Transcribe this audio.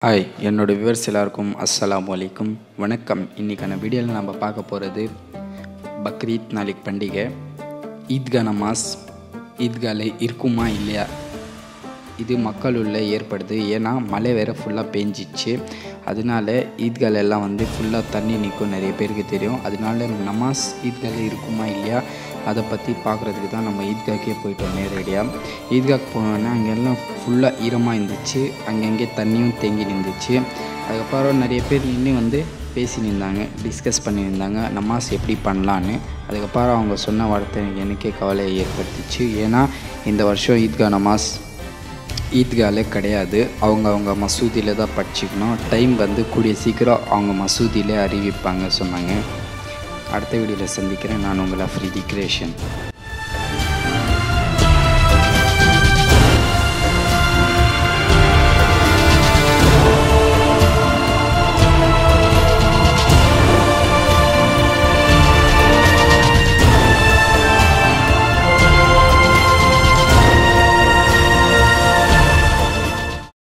Hi என்னோட viewers எல்லாருக்கும் அஸ்ஸலாமு அலைக்கும் வணக்கம். இன்றைக்கான வீடியோவில் நம்ம பார்க்க போகிறது பக்ரீத் நாளைக்கு பண்டிகை. ஈத்கா நமாஸ் ஈத்கால இருக்குமா இல்லையா, இது மக்களுள்ள ஏற்படுது. ஏன்னா மழை வேறு ஃபுல்லாக பேஞ்சிச்சு, அதனால ஈத்கால எல்லாம் ஃபுல்லாக தண்ணி நிற்கும், நிறைய பேருக்கு தெரியும். அதனால நமாஸ் ஈத்கால இருக்குமா இல்லையா அதை பற்றி பார்க்குறதுக்கு தான் நம்ம ஈத்காக்கே போயிட்டோம் நேரடியாக. ஈத்காக்கு போனோன்னா அங்கெல்லாம் ஃபுல்லாக ஈரமாக இருந்துச்சு, அங்கங்கே தண்ணியும் தேங்கி நின்றுச்சு. அதுக்கப்புறம் நிறைய பேர் நின்று பேசி நின்றாங்க, டிஸ்கஸ் பண்ணியிருந்தாங்க நமாஸ் எப்படி பண்ணலான்னு. அதுக்கப்புறம் அவங்க சொன்ன வார்த்தை எனக்கே கவலையை ஏற்படுத்திச்சு. ஏன்னா இந்த வருஷம் ஈத்கா நமாஸ் ஈத்காலே கிடையாது, அவங்க மசூதியில் தான் படிச்சுக்கணும். டைம் கூடிய சீக்கிரம் அவங்க மசூதியிலே அறிவிப்பாங்க சொன்னாங்க. அடுத்த வீடியோவில் சந்திக்கிறேன். நான் உங்கள் அஃப்ரிதி கிரியேஷன்.